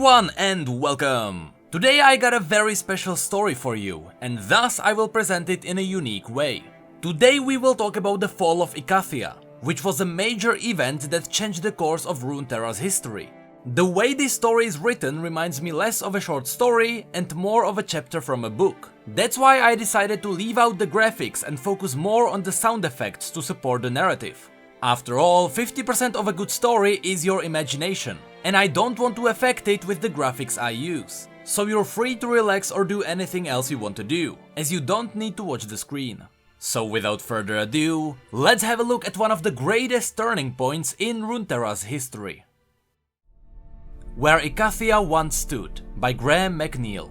everyone and welcome! Today I got a very special story for you, and thus I will present it in a unique way. Today we will talk about the fall of Icathia, which was a major event that changed the course of Runeterra's history. The way this story is written reminds me less of a short story and more of a chapter from a book. That's why I decided to leave out the graphics and focus more on the sound effects to support the narrative. After all, 50% of a good story is your imagination, and I don't want to affect it with the graphics I use. So you're free to relax or do anything else you want to do, as you don't need to watch the screen. So without further ado, let's have a look at one of the greatest turning points in Runeterra's history. Where Icathia Once Stood, by Graham McNeil.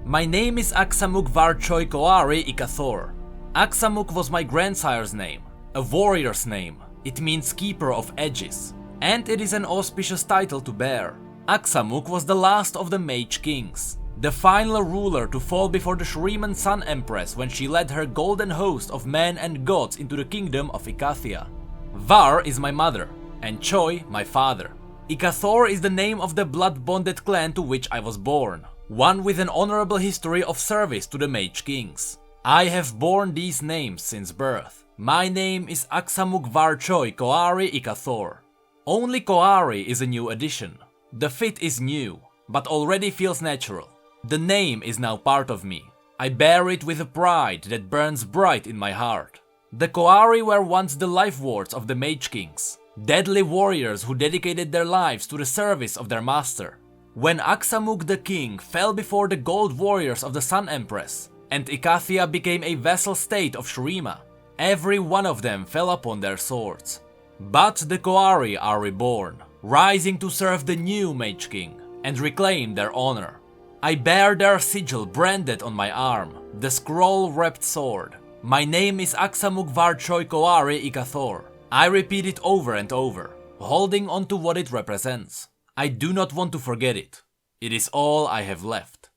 My name is Aksamuk Varchoy Koari Icathor. Aksamuk was my grandsire's name, a warrior's name. It means keeper of edges, and it is an auspicious title to bear. Aksamuk was the last of the Mage Kings, the final ruler to fall before the Shuriman Sun Empress when she led her golden host of men and gods into the kingdom of Icathia. Var is my mother, and Choi my father. Icathor is the name of the blood-bonded clan to which I was born, one with an honorable history of service to the Mage Kings. I have borne these names since birth. My name is Aksamuk Varchoy Koari Icathor. Only Koari is a new addition. The fit is new, but already feels natural. The name is now part of me. I bear it with a pride that burns bright in my heart. The Koari were once the life wards of the Mage Kings, deadly warriors who dedicated their lives to the service of their master. When Aksamuk the king fell before the gold warriors of the Sun Empress, and Icathia became a vassal state of Shurima, every one of them fell upon their swords. But the Koari are reborn, rising to serve the new Mage King and reclaim their honor. I bear their sigil branded on my arm, the scroll-wrapped sword. My name is Aksamuk Varchoy Koari Icathor. I repeat it over and over, holding on to what it represents. I do not want to forget it. It is all I have left.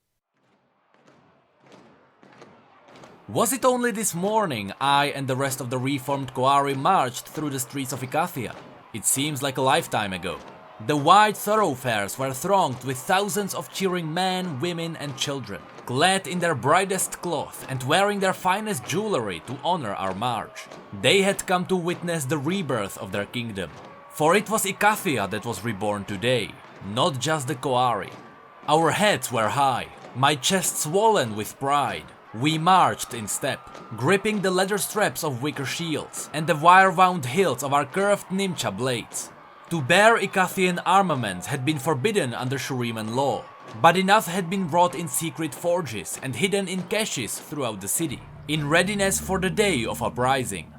Was it only this morning I and the rest of the reformed Koari marched through the streets of Icathia? It seems like a lifetime ago. The wide thoroughfares were thronged with thousands of cheering men, women and children, clad in their brightest cloth and wearing their finest jewelry to honor our march. They had come to witness the rebirth of their kingdom. For it was Icathia that was reborn today, not just the Koari. Our heads were high, my chest swollen with pride. We marched in step, gripping the leather straps of wicker shields and the wire-wound hilts of our curved Nimcha blades. To bear Icathian armaments had been forbidden under Shuriman law, but enough had been brought in secret forges and hidden in caches throughout the city, in readiness for the day of uprising.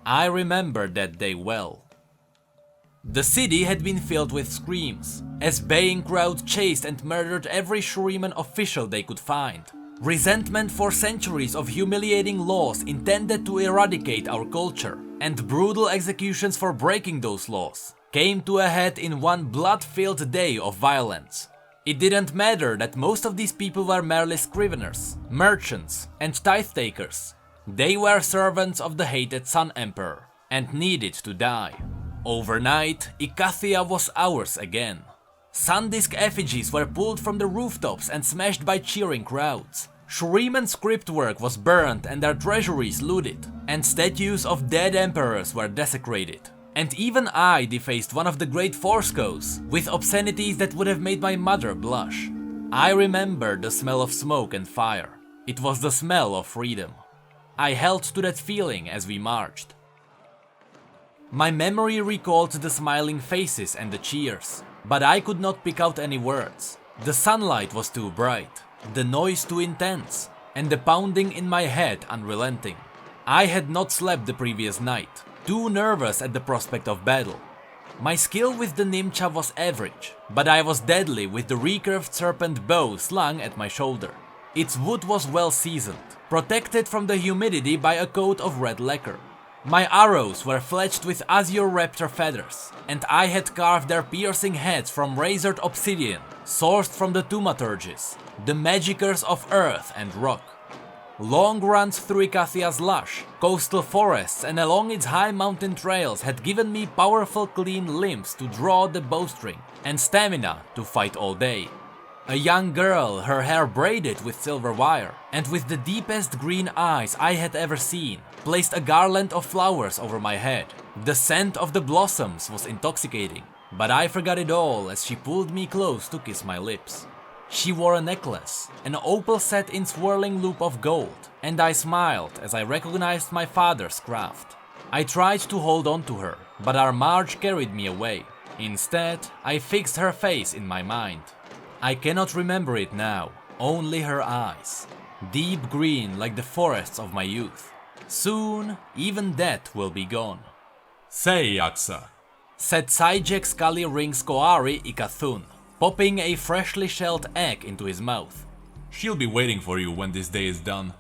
I remember that day well. The city had been filled with screams, as baying crowds chased and murdered every Shuriman official they could find. Resentment for centuries of humiliating laws intended to eradicate our culture, and brutal executions for breaking those laws, came to a head in one blood-filled day of violence. It didn't matter that most of these people were merely scriveners, merchants, and tithe-takers. They were servants of the hated Sun Emperor, and needed to die. Overnight, Icathia was ours again. Sundisk effigies were pulled from the rooftops and smashed by cheering crowds. Shuriman script work was burned and their treasuries looted, and statues of dead emperors were desecrated. And even I defaced one of the great Forskos with obscenities that would have made my mother blush. I remember the smell of smoke and fire. It was the smell of freedom. I held to that feeling as we marched. My memory recalled the smiling faces and the cheers, but I could not pick out any words. The sunlight was too bright, the noise too intense, and the pounding in my head unrelenting. I had not slept the previous night, too nervous at the prospect of battle. My skill with the Nimcha was average, but I was deadly with the recurved serpent bow slung at my shoulder. Its wood was well seasoned, protected from the humidity by a coat of red lacquer. My arrows were fletched with azure raptor feathers, and I had carved their piercing heads from razored obsidian, sourced from the thaumaturges, the magiciers of earth and rock. Long runs through Icathia's lush, coastal forests and along its high mountain trails had given me powerful clean limbs to draw the bowstring and stamina to fight all day. A young girl, her hair braided with silver wire, and with the deepest green eyes I had ever seen, placed a garland of flowers over my head. The scent of the blossoms was intoxicating, but I forgot it all as she pulled me close to kiss my lips. She wore a necklace, an opal set in swirling loop of gold, and I smiled as I recognized my father's craft. I tried to hold on to her, but our march carried me away. Instead, I fixed her face in my mind. I cannot remember it now, only her eyes. Deep green like the forests of my youth. Soon, even that will be gone. Say, Axa, said CZECH Scully Rings Koari Icathun, popping a freshly shelled egg into his mouth. She'll be waiting for you when this day is done.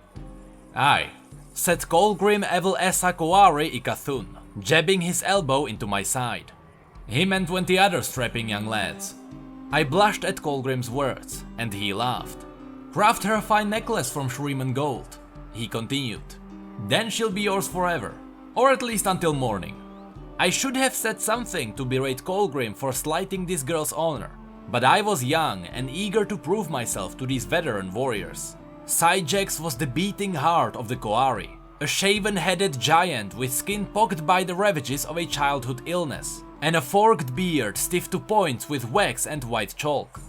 Aye, said Colgrim Evil Essa Koari Icathun, jabbing his elbow into my side. Him and 20 other strapping young lads. I blushed at Colgrim's words, and he laughed. Craft her a fine necklace from Shuriman gold, he continued. Then she'll be yours forever, or at least until morning. I should have said something to berate Colgrim for slighting this girl's honor, but I was young and eager to prove myself to these veteran warriors. CZECH was the beating heart of the Koari, a shaven-headed giant with skin pocked by the ravages of a childhood illness, and a forked beard stiff to points with wax and white chalk.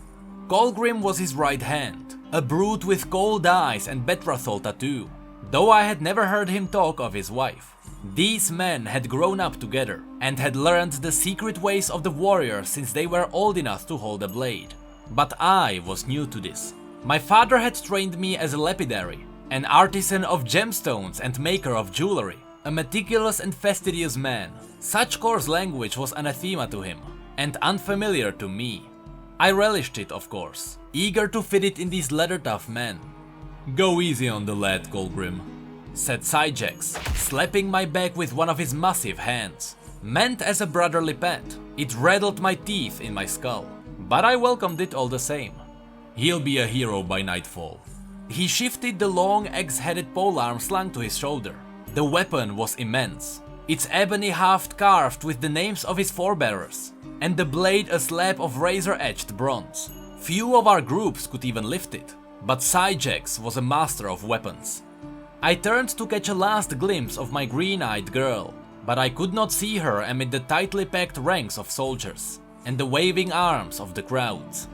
Colgrim was his right hand, a brute with cold eyes and betrothal tattoo, though I had never heard him talk of his wife. These men had grown up together and had learned the secret ways of the warrior since they were old enough to hold a blade. But I was new to this. My father had trained me as a lapidary, an artisan of gemstones and maker of jewelry, a meticulous and fastidious man. Such coarse language was anathema to him, and unfamiliar to me. I relished it, of course, eager to fit it in these leather-tough men. Go easy on the lad, Colgrim, said CZECH, slapping my back with one of his massive hands. Meant as a brotherly pet, it rattled my teeth in my skull, but I welcomed it all the same. He'll be a hero by nightfall. He shifted the long axe-headed polearm slung to his shoulder. The weapon was immense, its ebony haft carved with the names of his forebearers, and the blade a slab of razor-edged bronze. Few of our groups could even lift it, but CZECH was a master of weapons. I turned to catch a last glimpse of my green-eyed girl, but I could not see her amid the tightly packed ranks of soldiers and the waving arms of the crowds.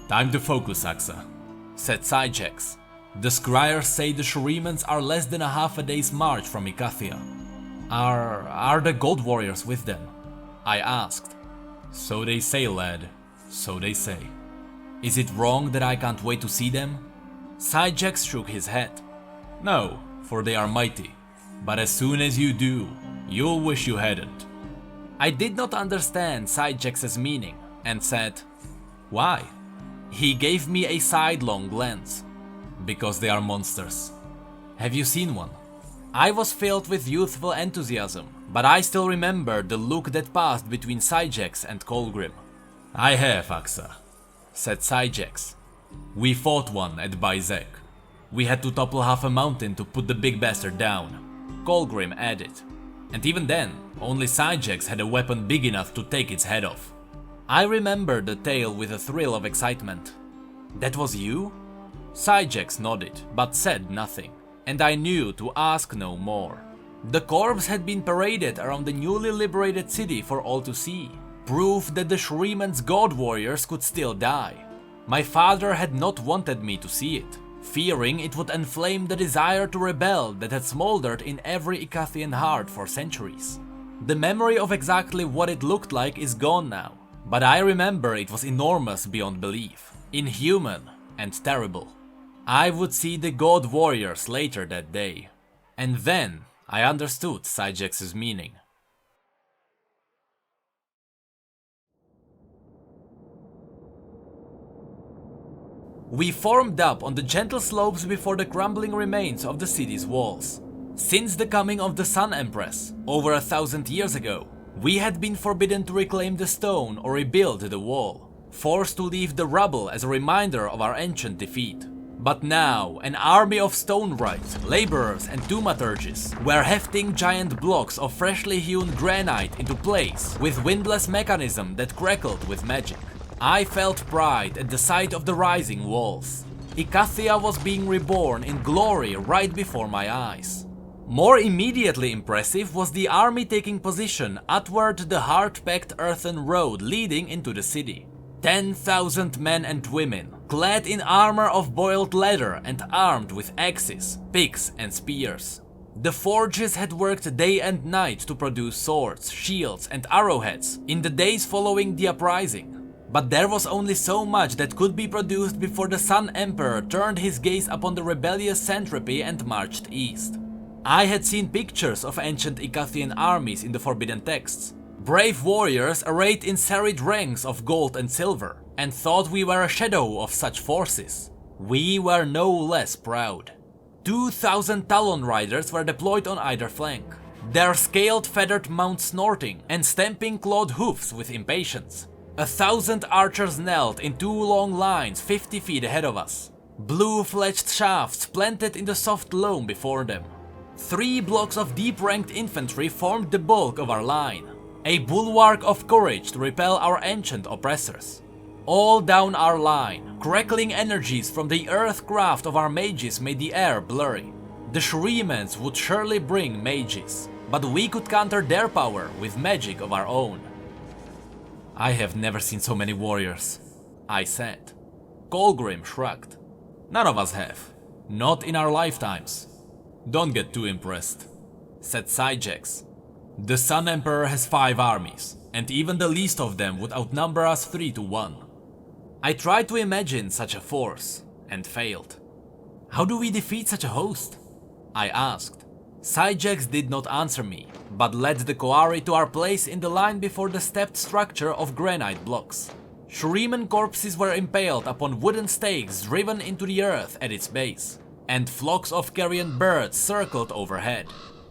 Time to focus, Axa, said CZECH. The scryers say the Shurimans are less than a half a day's march from Icathia. Are the gold warriors with them? I asked. So they say, lad, so they say. Is it wrong that I can't wait to see them? CZECH shook his head. No, for they are mighty, but as soon as you do, you'll wish you hadn't. I did not understand CZECH's meaning and said, why? He gave me a sidelong glance. Because they are monsters. Have you seen one? I was filled with youthful enthusiasm, but I still remember the look that passed between CZECH and Colgrim. I have, Axa, said CZECH. We fought one at CZECH. We had to topple half a mountain to put the big bastard down, Colgrim added. And even then, only CZECH had a weapon big enough to take its head off. I remembered the tale with a thrill of excitement. That was you? CZECH nodded, but said nothing, and I knew to ask no more. The corpse had been paraded around the newly liberated city for all to see, proof that the Shuriman's god warriors could still die. My father had not wanted me to see it, fearing it would inflame the desire to rebel that had smoldered in every Icathian heart for centuries. The memory of exactly what it looked like is gone now, but I remember it was enormous beyond belief, inhuman and terrible. I would see the god warriors later that day, and then I understood CZECH's meaning. We formed up on the gentle slopes before the crumbling remains of the city's walls. Since the coming of the Sun Empress, over 1,000 years ago, we had been forbidden to reclaim the stone or rebuild the wall, forced to leave the rubble as a reminder of our ancient defeat. But now, an army of stonewrights, laborers and thaumaturges were hefting giant blocks of freshly hewn granite into place with windlass mechanism that crackled with magic. I felt pride at the sight of the rising walls. Icathia was being reborn in glory right before my eyes. More immediately impressive was the army taking position athwart the hard-packed earthen road leading into the city. 10,000 men and women, clad in armor of boiled leather and armed with axes, picks and spears. The forges had worked day and night to produce swords, shields and arrowheads in the days following the uprising. But there was only so much that could be produced before the Sun Emperor turned his gaze upon the rebellious satrapy and marched east. I had seen pictures of ancient Icathian armies in the forbidden texts. Brave warriors arrayed in serried ranks of gold and silver, and thought we were a shadow of such forces. We were no less proud. 2,000 Talon riders were deployed on either flank, their scaled feathered mounts snorting and stamping clawed hoofs with impatience. 1,000 archers knelt in 2 long lines 50 feet ahead of us, blue-fledged shafts planted in the soft loam before them. 3 blocks of deep-ranked infantry formed the bulk of our line, a bulwark of courage to repel our ancient oppressors. All down our line, crackling energies from the earthcraft of our mages made the air blurry. The Shuremans would surely bring mages, but we could counter their power with magic of our own. I have never seen so many warriors, I said. Colgrim shrugged. None of us have. Not in our lifetimes. Don't get too impressed, said CZECH. The Sun Emperor has 5 armies, and even the least of them would outnumber us 3 to 1. I tried to imagine such a force, and failed. How do we defeat such a host? I asked. CZECH did not answer me, but led the Koari to our place in the line before the stepped structure of granite blocks. Shureman corpses were impaled upon wooden stakes driven into the earth at its base, and flocks of carrion birds circled overhead.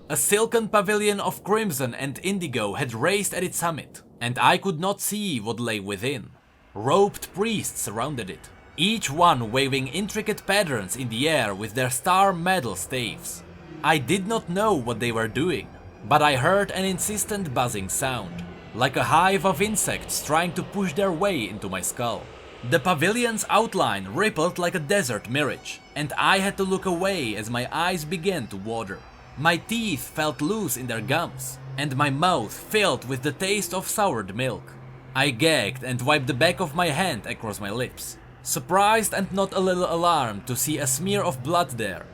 A silken pavilion of crimson and indigo had raised at its summit, and I could not see what lay within. Robed priests surrounded it, each one waving intricate patterns in the air with their star medal staves. I did not know what they were doing, but I heard an insistent buzzing sound, like a hive of insects trying to push their way into my skull. The pavilion's outline rippled like a desert mirage, and I had to look away as my eyes began to water. My teeth felt loose in their gums, and my mouth filled with the taste of soured milk. I gagged and wiped the back of my hand across my lips, surprised and not a little alarmed to see a smear of blood there.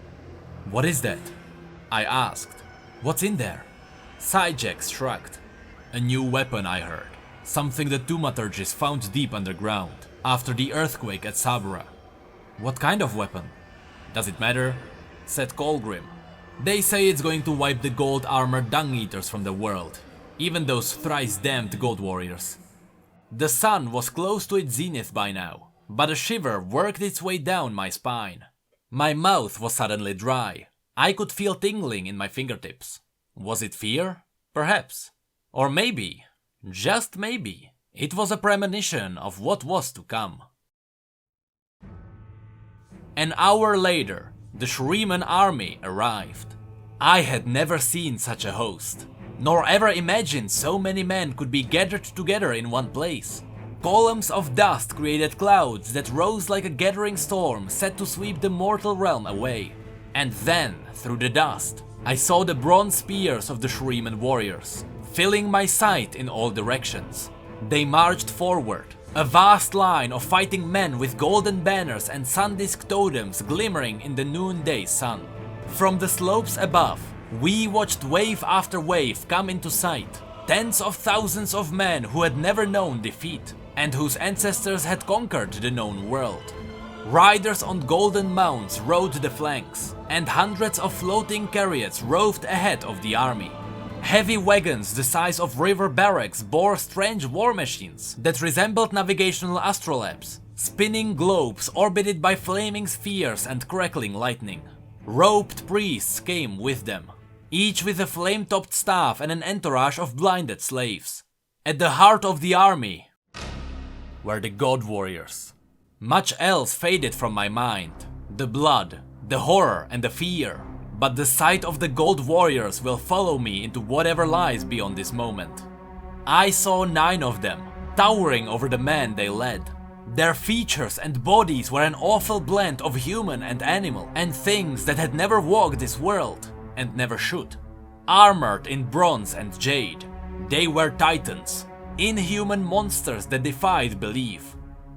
What is that? I asked. What's in there? CZECH shrugged. A new weapon, I heard. Something the thaumaturges found deep underground, after the earthquake at Sabra. What kind of weapon? Does it matter? Said Colgrim. They say it's going to wipe the gold armored dung-eaters from the world, even those thrice-damned gold warriors. The sun was close to its zenith by now, but a shiver worked its way down my spine. My mouth was suddenly dry. I could feel tingling in my fingertips. Was it fear? Perhaps. Or maybe, just maybe, it was a premonition of what was to come. An hour later, the Shureman army arrived. I had never seen such a host, nor ever imagined so many men could be gathered together in one place. Columns of dust created clouds that rose like a gathering storm set to sweep the mortal realm away. And then, through the dust, I saw the bronze spears of the Shureman warriors, filling my sight in all directions. They marched forward, a vast line of fighting men with golden banners and sun-disk totems glimmering in the noonday sun. From the slopes above, we watched wave after wave come into sight, tens of thousands of men who had never known defeat, and whose ancestors had conquered the known world. Riders on golden mounts rode the flanks, and hundreds of floating chariots roved ahead of the army. Heavy wagons the size of river barracks bore strange war machines that resembled navigational astrolabes, spinning globes orbited by flaming spheres and crackling lightning. Robed priests came with them, each with a flame-topped staff and an entourage of blinded slaves. At the heart of the army were the god warriors. Much else faded from my mind. The blood, the horror and the fear. But the sight of the gold warriors will follow me into whatever lies beyond this moment. I saw 9 of them, towering over the men they led. Their features and bodies were an awful blend of human and animal, and things that had never walked this world, and never should. Armored in bronze and jade, they were titans, inhuman monsters that defied belief.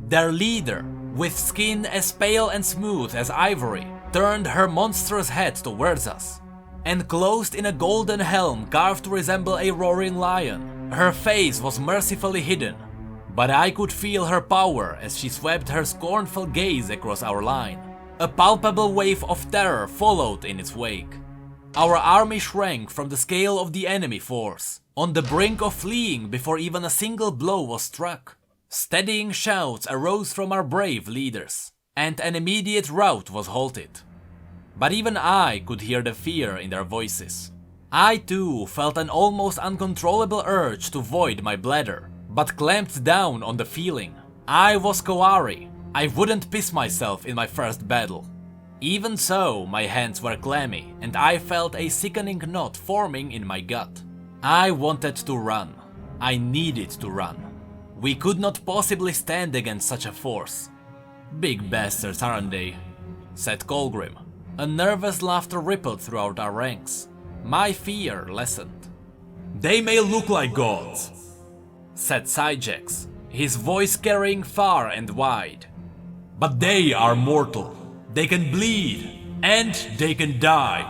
Their leader, with skin as pale and smooth as ivory, turned her monstrous head towards us. Enclosed in a golden helm carved to resemble a roaring lion, her face was mercifully hidden, but I could feel her power as she swept her scornful gaze across our line. A palpable wave of terror followed in its wake. Our army shrank from the scale of the enemy force, on the brink of fleeing before even a single blow was struck. Steadying shouts arose from our brave leaders, and an immediate rout was halted. But even I could hear the fear in their voices. I too felt an almost uncontrollable urge to void my bladder, but clamped down on the feeling. I was Koari. I wouldn't piss myself in my first battle. Even so, my hands were clammy, and I felt a sickening knot forming in my gut. I wanted to run. I needed to run. We could not possibly stand against such a force. "Big bastards, aren't they?" said Colgrim. A nervous laughter rippled throughout our ranks. My fear lessened. "They may look like gods," said CZECH, his voice carrying far and wide. "but they are mortal. They can bleed, and they can die."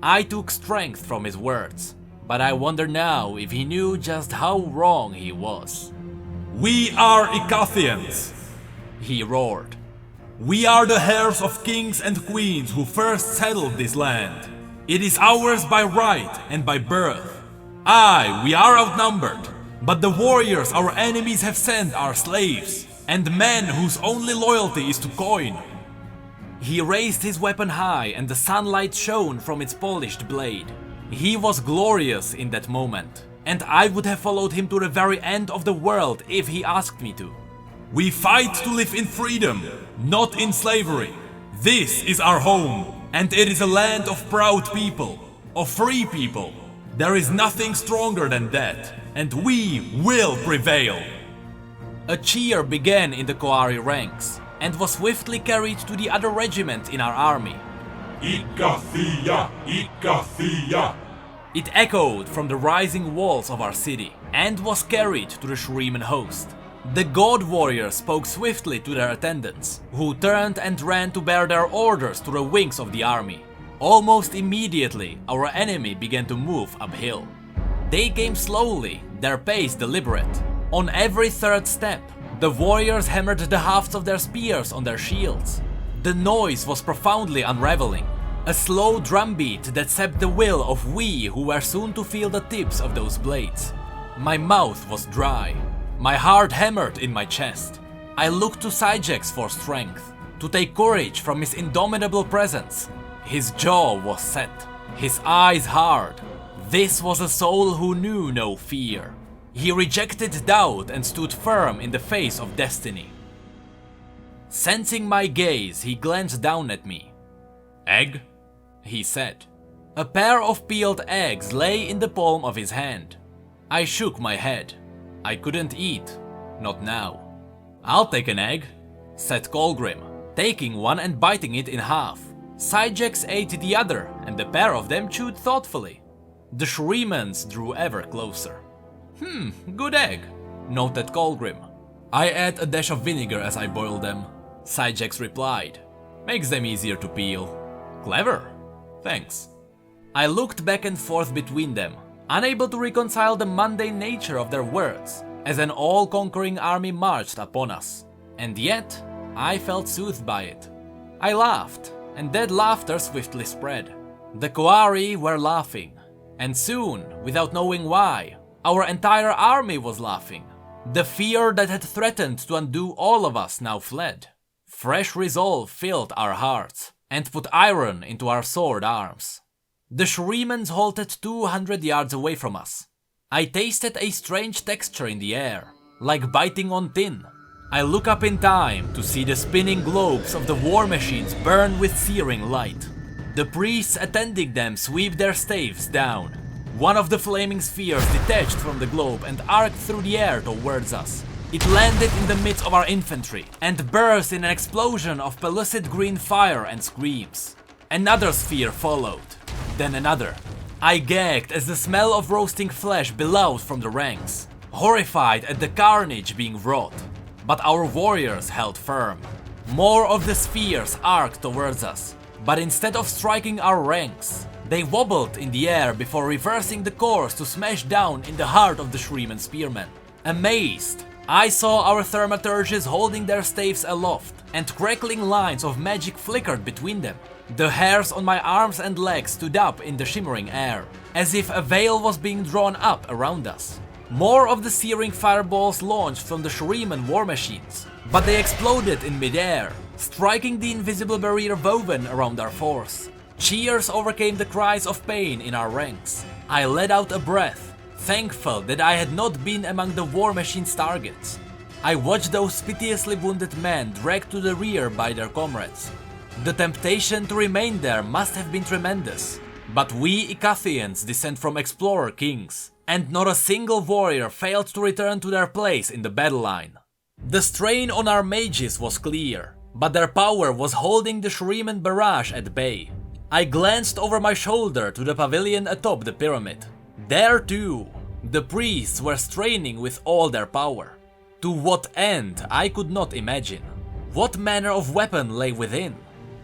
I took strength from his words, but I wonder now if he knew just how wrong he was. "We are Icathians," he roared. "We are the heirs of kings and queens who first settled this land. It is ours by right and by birth. Aye, we are outnumbered, but the warriors our enemies have sent are slaves, and men whose only loyalty is to coin." He raised his weapon high and the sunlight shone from its polished blade. He was glorious in that moment, and I would have followed him to the very end of the world if he asked me to. "We fight to live in freedom, not in slavery. This is our home, and it is a land of proud people, of free people. There is nothing stronger than that, and we will prevail." A cheer began in the Koari ranks, and was swiftly carried to the other regiment in our army. Icathia! Icathia! It echoed from the rising walls of our city, and was carried to the Shuriman host. The god warriors spoke swiftly to their attendants, who turned and ran to bear their orders to the wings of the army. Almost immediately, our enemy began to move uphill. They came slowly, their pace deliberate. On every third step, the warriors hammered the hafts of their spears on their shields. The noise was profoundly unraveling, a slow drumbeat that sapped the will of we who were soon to feel the tips of those blades. My mouth was dry, my heart hammered in my chest. I looked to CZECH for strength, to take courage from his indomitable presence. His jaw was set, his eyes hard. This was a soul who knew no fear. He rejected doubt and stood firm in the face of destiny. Sensing my gaze, he glanced down at me. "Egg?" he said. A pair of peeled eggs lay in the palm of his hand. I shook my head. I couldn't eat, not now. "I'll take an egg," said Colgrim, taking one and biting it in half. CZECH ate the other, and the pair of them chewed thoughtfully. The Shurimans drew ever closer. Good egg," noted Colgrim. "I add a dash of vinegar as I boil them," CZECH replied. "Makes them easier to peel." Clever. "Thanks." I looked back and forth between them, unable to reconcile the mundane nature of their words, as an all-conquering army marched upon us. And yet, I felt soothed by it. I laughed, and that laughter swiftly spread. The Koari were laughing, and soon, without knowing why, our entire army was laughing. The fear that had threatened to undo all of us now fled. Fresh resolve filled our hearts, and put iron into our sword arms. The Shurimans halted 200 yards away from us. I tasted a strange texture in the air, like biting on tin. I look up in time to see the spinning globes of the war machines burn with searing light. The priests attending them sweep their staves down. One of the flaming spheres detached from the globe and arced through the air towards us. It landed in the midst of our infantry and burst in an explosion of pellucid green fire and screams. Another sphere followed, then another. I gagged as the smell of roasting flesh billowed from the ranks, horrified at the carnage being wrought. But our warriors held firm. More of the spheres arced towards us, but instead of striking our ranks, they wobbled in the air before reversing the course to smash down in the heart of the Shriman spearmen. Amazed, I saw our thaumaturges holding their staves aloft, and crackling lines of magic flickered between them. The hairs on my arms and legs stood up in the shimmering air, as if a veil was being drawn up around us. More of the searing fireballs launched from the Shriman war machines, but they exploded in midair, striking the invisible barrier woven around our force. Cheers overcame the cries of pain in our ranks. I let out a breath, thankful that I had not been among the war machine's targets. I watched those piteously wounded men dragged to the rear by their comrades. The temptation to remain there must have been tremendous, but we Icathians descend from explorer kings, and not a single warrior failed to return to their place in the battle line. The strain on our mages was clear, but their power was holding the Shriman barrage at bay. I glanced over my shoulder to the pavilion atop the pyramid. There too, the priests were straining with all their power. To what end I could not imagine. What manner of weapon lay within?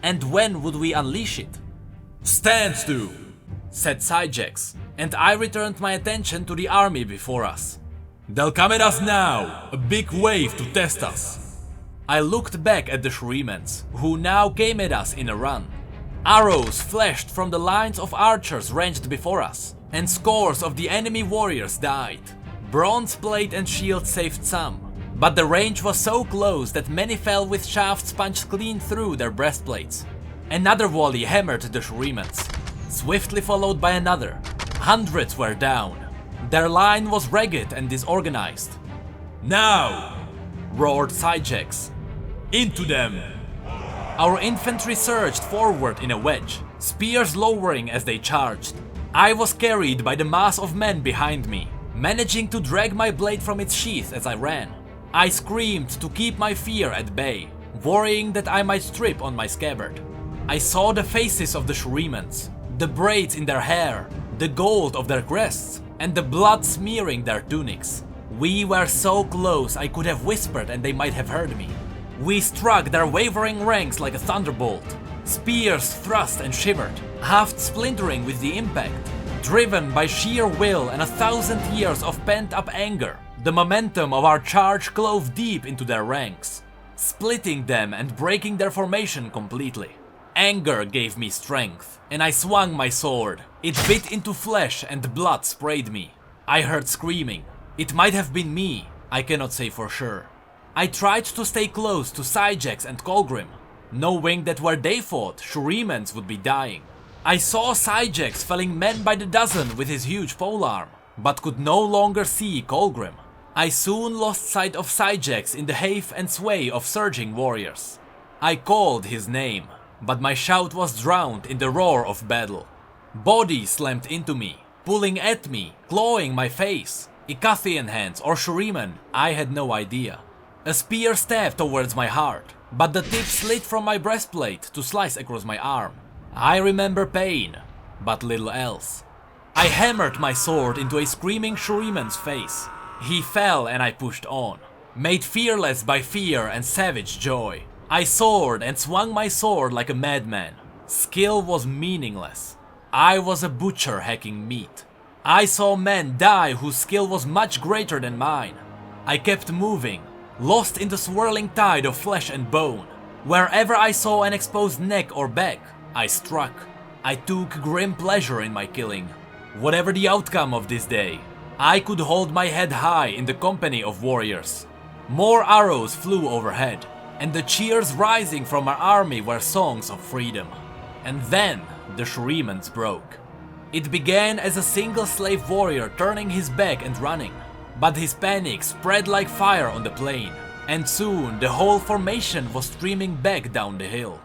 And when would we unleash it? Stand to, said CZECH, and I returned my attention to the army before us. They'll come at us now, a big wave to test us. I looked back at the Shrimans, who now came at us in a run. Arrows flashed from the lines of archers ranged before us, and scores of the enemy warriors died. Bronze plate and shield saved some, but the range was so close that many fell with shafts punched clean through their breastplates. Another volley hammered the Shrimans, swiftly followed by another. Hundreds were down. Their line was ragged and disorganized. Now! Roared CZECH. Into them! Our infantry surged forward in a wedge, spears lowering as they charged. I was carried by the mass of men behind me, managing to drag my blade from its sheath as I ran. I screamed to keep my fear at bay, worrying that I might strip on my scabbard. I saw the faces of the Shrimans, the braids in their hair, the gold of their crests, and the blood smearing their tunics. We were so close I could have whispered and they might have heard me. We struck their wavering ranks like a thunderbolt. Spears thrust and shivered, half splintering with the impact. Driven by sheer will and 1,000 years of pent-up anger, the momentum of our charge clove deep into their ranks, splitting them and breaking their formation completely. Anger gave me strength, and I swung my sword. It bit into flesh and blood sprayed me. I heard screaming. It might have been me, I cannot say for sure. I tried to stay close to CZECH and Colgrim, knowing that where they fought, Shrimans would be dying. I saw CZECH felling men by the dozen with his huge polearm, but could no longer see Colgrim. I soon lost sight of CZECH in the hafe and sway of surging warriors. I called his name, but my shout was drowned in the roar of battle. Bodies slammed into me, pulling at me, clawing my face. Icathian hands or Shriman, I had no idea. A spear stabbed towards my heart, but the tip slid from my breastplate to slice across my arm. I remember pain, but little else. I hammered my sword into a screaming Shriman's face. He fell and I pushed on, made fearless by fear and savage joy. I soared and swung my sword like a madman. Skill was meaningless. I was a butcher hacking meat. I saw men die whose skill was much greater than mine. I kept moving, lost in the swirling tide of flesh and bone. Wherever I saw an exposed neck or back, I struck. I took grim pleasure in my killing. Whatever the outcome of this day, I could hold my head high in the company of warriors. More arrows flew overhead, and the cheers rising from our army were songs of freedom. And then the Shrimans broke. It began as a single slave warrior turning his back and running, but his panic spread like fire on the plain. and soon the whole formation was streaming back down the hill.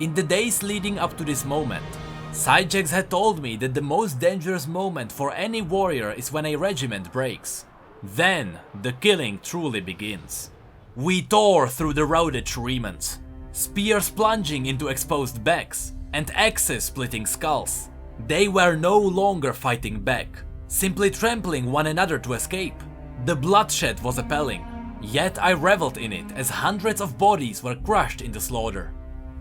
In the days leading up to this moment, CZECH had told me that the most dangerous moment for any warrior is when a regiment breaks. Then the killing truly begins. We tore through the routed Shuremans, spears plunging into exposed backs, and axes splitting skulls. They were no longer fighting back, simply trampling one another to escape. The bloodshed was appalling, yet I reveled in it as hundreds of bodies were crushed into slaughter.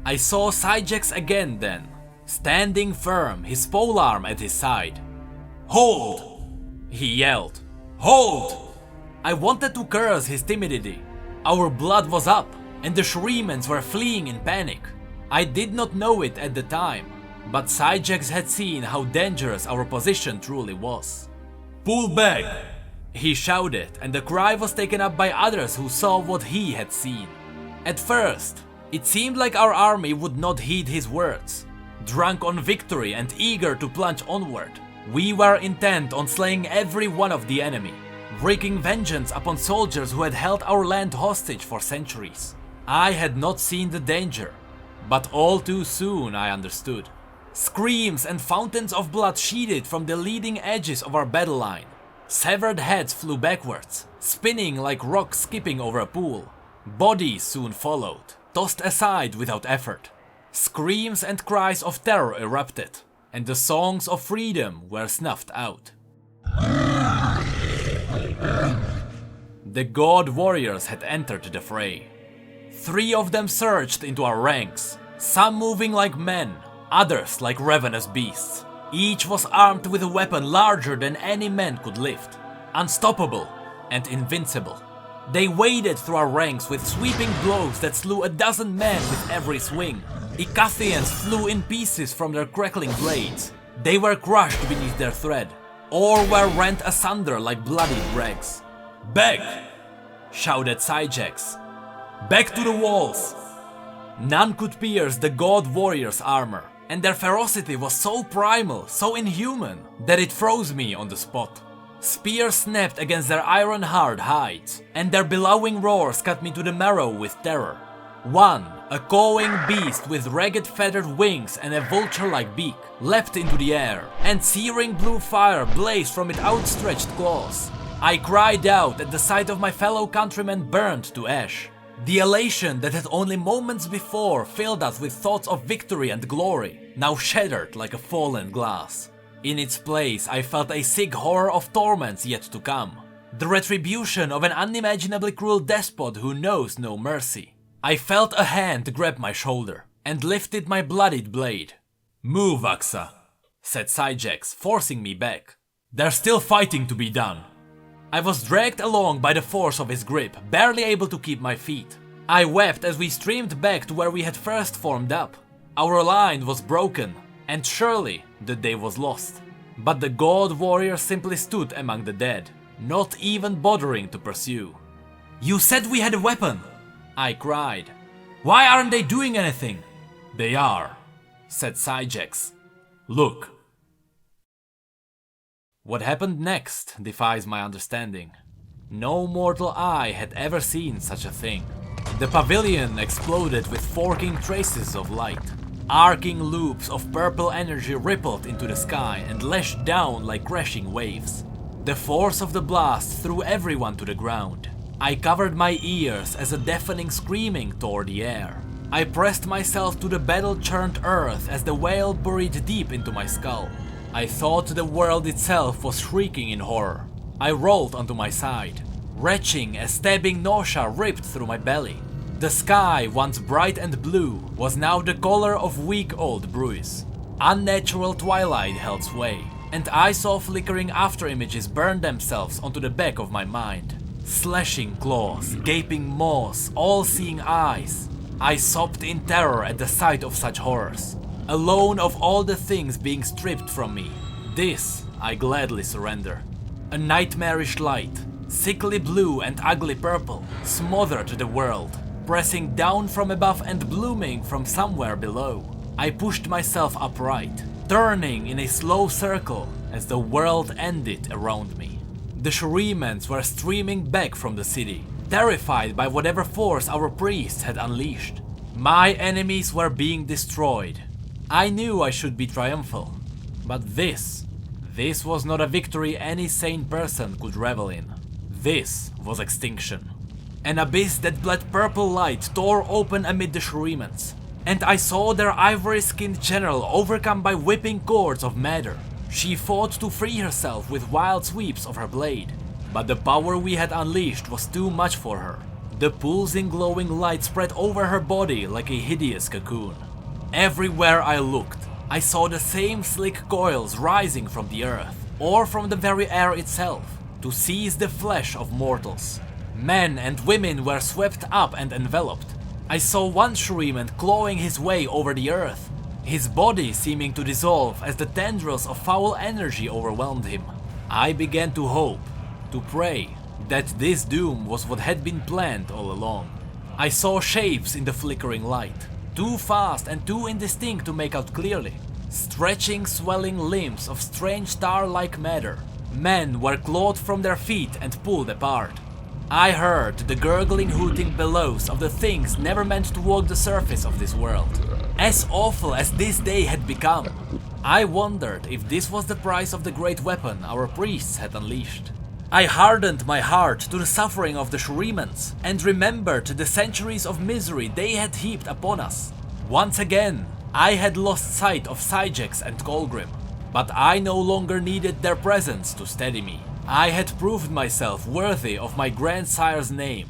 I saw CZECH again then, standing firm, his polearm at his side. "Hold!" he yelled. "Hold!" I wanted to curse his timidity. Our blood was up, and the Shuremans were fleeing in panic. I did not know it at the time, but CZECH had seen how dangerous our position truly was. Pull back! He shouted, and the cry was taken up by others who saw what he had seen. At first, it seemed like our army would not heed his words. Drunk on victory and eager to plunge onward, we were intent on slaying every one of the enemy, wreaking vengeance upon soldiers who had held our land hostage for centuries. I had not seen the danger, but all too soon I understood. Screams and fountains of blood sheeted from the leading edges of our battle line. Severed heads flew backwards, spinning like rocks skipping over a pool. Bodies soon followed, tossed aside without effort. Screams and cries of terror erupted, and the songs of freedom were snuffed out. The god warriors had entered the fray. 3 of them surged into our ranks, some moving like men, others like ravenous beasts. Each was armed with a weapon larger than any man could lift, unstoppable and invincible. They waded through our ranks with sweeping blows that slew a dozen men with every swing. Icathians flew in pieces from their crackling blades. They were crushed beneath their thread, or were rent asunder like bloodied rags. Back! Shouted CZECH. Back to the walls! None could pierce the god warriors' armor, and their ferocity was so primal, so inhuman, that it froze me on the spot. Spears snapped against their iron-hard hides, and their bellowing roars cut me to the marrow with terror. One, a cawing beast with ragged feathered wings and a vulture-like beak, leapt into the air, and searing blue fire blazed from its outstretched claws. I cried out at the sight of my fellow countrymen burned to ash. The elation that had only moments before filled us with thoughts of victory and glory, now shattered like a fallen glass. In its place, I felt a sick horror of torments yet to come. The retribution of an unimaginably cruel despot who knows no mercy. I felt a hand grab my shoulder, and lifted my bloodied blade. "Move, Aksa," said CZECH, forcing me back. "There's still fighting to be done." I was dragged along by the force of his grip, barely able to keep my feet. I wept as we streamed back to where we had first formed up. Our line was broken, and surely the day was lost. But the god warrior simply stood among the dead, not even bothering to pursue. "You said we had a weapon!" I cried. "Why aren't they doing anything?" "They are," said CZECH. "Look." What happened next defies my understanding. No mortal eye had ever seen such a thing. The pavilion exploded with forking traces of light. Arcing loops of purple energy rippled into the sky and lashed down like crashing waves. The force of the blast threw everyone to the ground. I covered my ears as a deafening screaming tore the air. I pressed myself to the battle-churned earth as the wail buried deep into my skull. I thought the world itself was shrieking in horror. I rolled onto my side, retching as stabbing nausea ripped through my belly. The sky, once bright and blue, was now the color of week-old bruise. Unnatural twilight held sway, and I saw flickering afterimages burn themselves onto the back of my mind. Slashing claws, gaping maws, all-seeing eyes. I sobbed in terror at the sight of such horrors. Alone of all the things being stripped from me, this I gladly surrender. A nightmarish light, sickly blue and ugly purple, smothered the world, pressing down from above and blooming from somewhere below. I pushed myself upright, turning in a slow circle as the world ended around me. The Shuremans were streaming back from the city, terrified by whatever force our priests had unleashed. My enemies were being destroyed. I knew I should be triumphal, but this was not a victory any sane person could revel in. This was extinction. An abyss that bled purple light tore open amid the Shuremans, and I saw their ivory-skinned general overcome by whipping cords of matter. She fought to free herself with wild sweeps of her blade, but the power we had unleashed was too much for her. The pulsing glowing light spread over her body like a hideous cocoon. Everywhere I looked, I saw the same slick coils rising from the earth, or from the very air itself, to seize the flesh of mortals. Men and women were swept up and enveloped. I saw one Shureman clawing his way over the earth, his body seeming to dissolve as the tendrils of foul energy overwhelmed him. I began to hope, to pray, that this doom was what had been planned all along. I saw shapes in the flickering light, too fast and too indistinct to make out clearly. Stretching, swelling limbs of strange star-like matter. Men were clawed from their feet and pulled apart. I heard the gurgling, hooting bellows of the things never meant to walk the surface of this world. As awful as this day had become, I wondered if this was the price of the great weapon our priests had unleashed. I hardened my heart to the suffering of the Shuremans and remembered the centuries of misery they had heaped upon us. Once again, I had lost sight of CZECH and Colgrim, but I no longer needed their presence to steady me. I had proved myself worthy of my grandsire's name,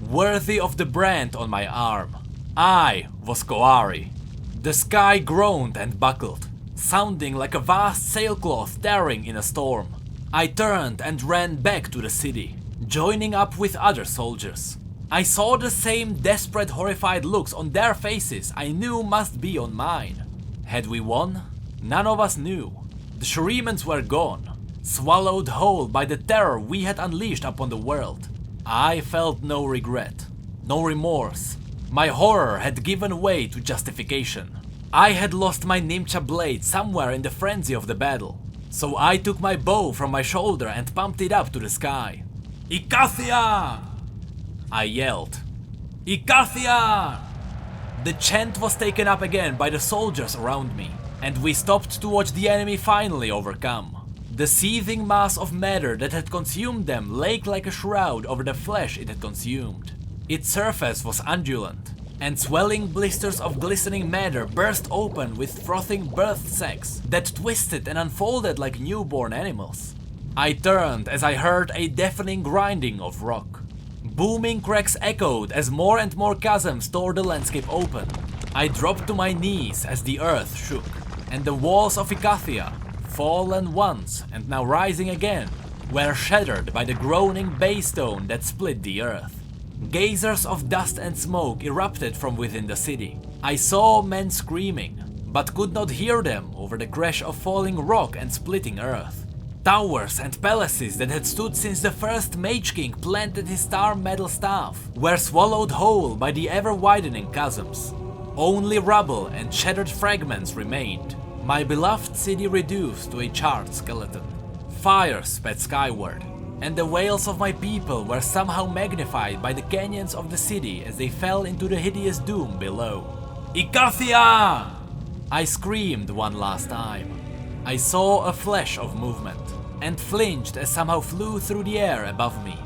worthy of the brand on my arm. I was Koari. The sky groaned and buckled, sounding like a vast sailcloth tearing in a storm. I turned and ran back to the city, joining up with other soldiers. I saw the same desperate, horrified looks on their faces I knew must be on mine. Had we won? None of us knew. The Shuremans were gone, swallowed whole by the terror we had unleashed upon the world. I felt no regret, no remorse. My horror had given way to justification. I had lost my Nimcha blade somewhere in the frenzy of the battle, so I took my bow from my shoulder and pumped it up to the sky. "Icathia!" I yelled. "Icathia!" The chant was taken up again by the soldiers around me, and we stopped to watch the enemy finally overcome. The seething mass of matter that had consumed them lay like a shroud over the flesh it had consumed. Its surface was undulant, and swelling blisters of glistening matter burst open with frothing birth sacs that twisted and unfolded like newborn animals. I turned as I heard a deafening grinding of rock. Booming cracks echoed as more and more chasms tore the landscape open. I dropped to my knees as the earth shook, and the walls of Icathia, fallen once and now rising again, were shattered by the groaning base stone that split the earth. Geysers of dust and smoke erupted from within the city. I saw men screaming, but could not hear them over the crash of falling rock and splitting earth. Towers and palaces that had stood since the first Mage King planted his star metal staff were swallowed whole by the ever-widening chasms. Only rubble and shattered fragments remained. My beloved city reduced to a charred skeleton. Fire sped skyward, and the wails of my people were somehow magnified by the canyons of the city as they fell into the hideous doom below. "Icathia!" I screamed one last time. I saw a flash of movement, and flinched as somehow flew through the air above me.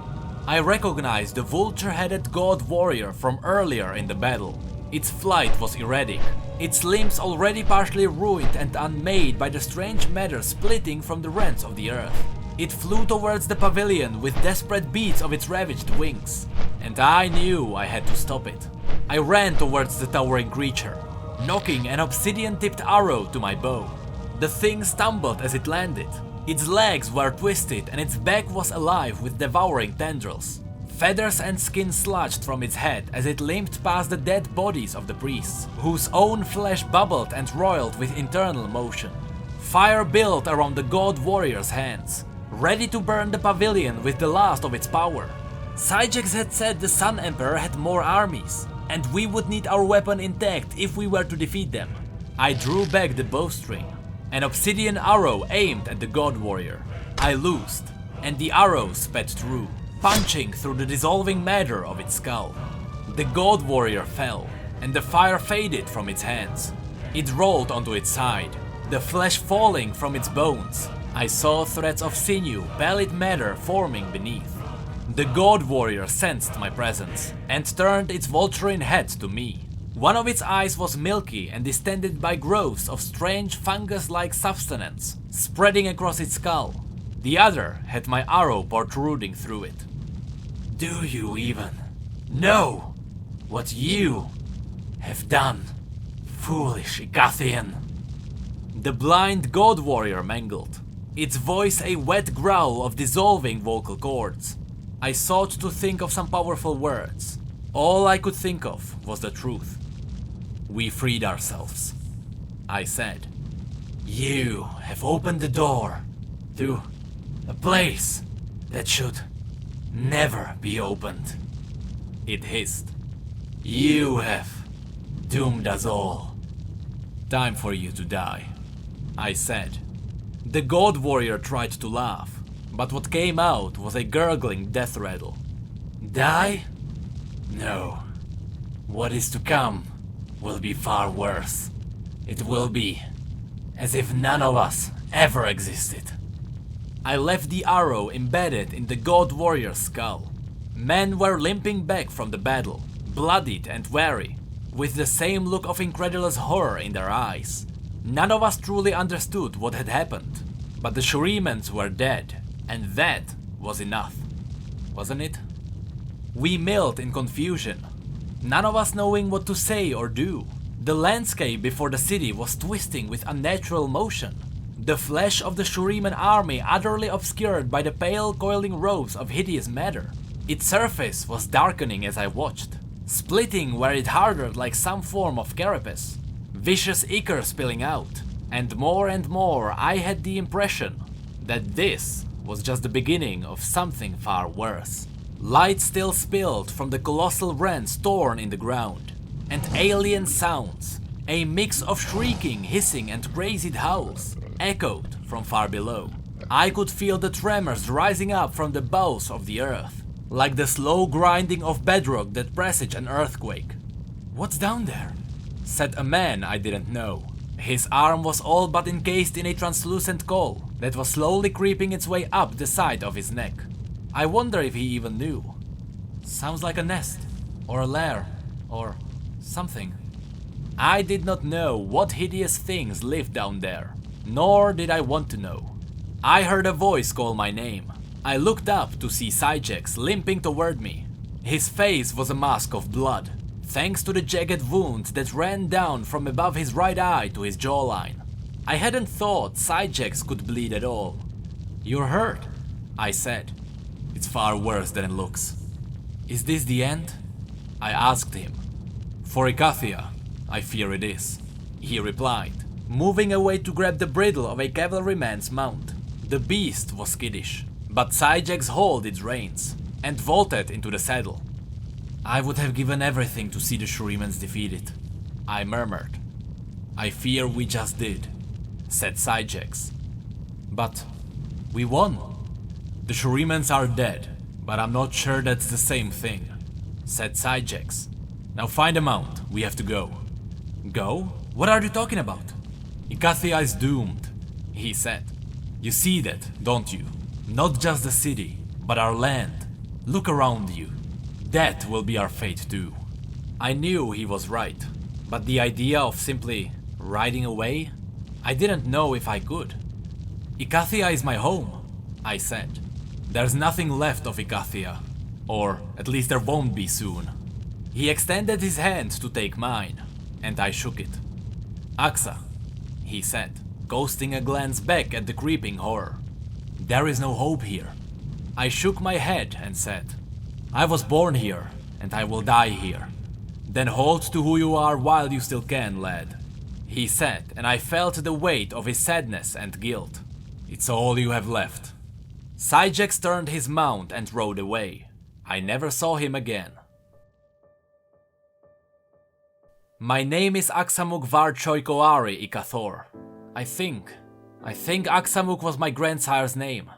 I recognized the vulture-headed god warrior from earlier in the battle. Its flight was erratic, its limbs already partially ruined and unmade by the strange matter splitting from the rents of the earth. It flew towards the pavilion with desperate beats of its ravaged wings, and I knew I had to stop it. I ran towards the towering creature, knocking an obsidian-tipped arrow to my bow. The thing stumbled as it landed. Its legs were twisted and its back was alive with devouring tendrils. Feathers and skin sludged from its head as it limped past the dead bodies of the priests, whose own flesh bubbled and roiled with internal motion. Fire built around the god warrior's hands, ready to burn the pavilion with the last of its power. CZECH had said the Sun Emperor had more armies, and we would need our weapon intact if we were to defeat them. I drew back the bowstring. An obsidian arrow aimed at the god warrior. I loosed, and the arrow sped through. punching through the dissolving matter of its skull. The god warrior fell, and the fire faded from its hands. It rolled onto its side, the flesh falling from its bones. I saw threads of sinew, pallid matter forming beneath. The god warrior sensed my presence and turned its vulturine head to me. One of its eyes was milky and distended by growths of strange fungus-like substance spreading across its skull. The other had my arrow protruding through it. Do you even know what you have done, foolish Icathian? The blind god warrior mangled, its voice a wet growl of dissolving vocal cords. I sought to think of some powerful words. All I could think of was the truth. We freed ourselves, I said. You have opened the door to a place that should never be opened. It hissed. You have doomed us all. Time for you to die, I said. The god warrior tried to laugh, but what came out was a gurgling death rattle. Die? No. What is to come will be far worse. It will be as if none of us ever existed. I left the arrow embedded in the god warrior's skull. Men were limping back from the battle, bloodied and weary, with the same look of incredulous horror in their eyes. None of us truly understood what had happened, but the Shurimans were dead, and that was enough, wasn't it? We milled in confusion, none of us knowing what to say or do. The landscape before the city was twisting with unnatural motion, the flesh of the Shuriman army utterly obscured by the pale coiling ropes of hideous matter. Its surface was darkening as I watched, splitting where it hardened like some form of carapace, vicious ichor spilling out, and more I had the impression that this was just the beginning of something far worse. Light still spilled from the colossal rents torn in the ground, and alien sounds, a mix of shrieking, hissing and crazy howls, echoed from far below. I could feel the tremors rising up from the bowels of the earth, like the slow grinding of bedrock that presaged an earthquake. "What's down there?" said a man I didn't know. His arm was all but encased in a translucent coal that was slowly creeping its way up the side of his neck. I wonder if he even knew. "Sounds like a nest, or a lair, or something." I did not know what hideous things lived down there, nor did I want to know. I heard a voice call my name. I looked up to see CZECH limping toward me. His face was a mask of blood, thanks to the jagged wound that ran down from above his right eye to his jawline. I hadn't thought CZECH could bleed at all. "You're hurt," I said. "It's far worse than it looks." "Is this the end?" I asked him. "For Icathia, I fear it is," he replied, moving away to grab the bridle of a cavalryman's mount. The beast was skittish, but CZECH held its reins and vaulted into the saddle. "I would have given everything to see the Shurimans defeated," I murmured. "I fear we just did," said CZECH. "But we won." "The Shurimans are dead, but I'm not sure that's the same thing," said CZECH. "Now find a mount, we have to go." "Go? What are you talking about?" "Icathia is doomed," he said. "You see that, don't you? Not just the city, but our land. Look around you. That will be our fate too." I knew he was right, but the idea of simply riding away? I didn't know if I could. "Icathia is my home," I said. "There's nothing left of Icathia, or at least there won't be soon." He extended his hand to take mine, and I shook it. "Axa," he said, casting a glance back at the creeping horror. "There is no hope here." I shook my head and said, "I was born here, and I will die here." "Then hold to who you are while you still can, lad," he said, and I felt the weight of his sadness and guilt. "It's all you have left." CZECH turned his mount and rode away. I never saw him again. My name is Aksamuk Varchoikoari Ikathor. I think Aksamuk was my grandsire's name.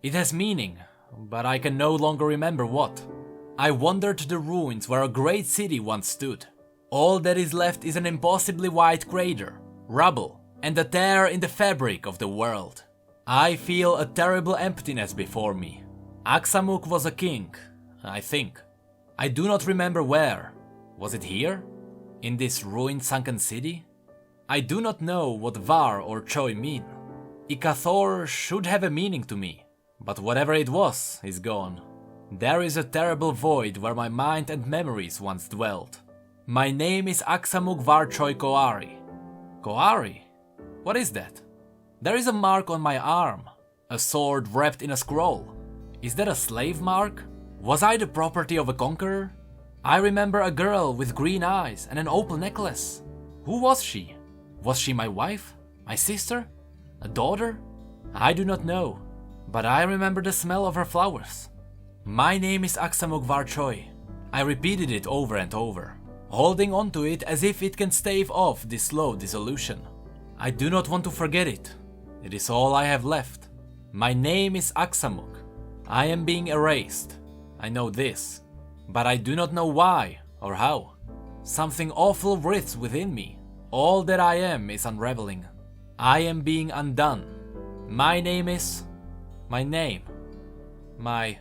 It has meaning, but I can no longer remember what. I wandered to the ruins where a great city once stood. All that is left is an impossibly wide crater, rubble, and a tear in the fabric of the world. I feel a terrible emptiness before me. Aksamuk was a king, I think. I do not remember where. Was it here? In this ruined sunken city? I do not know what Var or Choi mean. Icathor should have a meaning to me, but whatever it was is gone. There is a terrible void where my mind and memories once dwelled. My name is Aksamuk Var Choi Koari. Koari? What is that? There is a mark on my arm, a sword wrapped in a scroll. Is that a slave mark? Was I the property of a conqueror? I remember a girl with green eyes and an opal necklace. Who was she? Was she my wife? My sister? A daughter? I do not know, but I remember the smell of her flowers. My name is Aksamuk Var Choi. I repeated it over and over, holding on to it as if it can stave off this slow dissolution. I do not want to forget it. It is all I have left. My name is Aksamuk. I am being erased. I know this, but I do not know why or how. Something awful writhes within me. All that I am is unraveling. I am being undone. My name is... my name. My...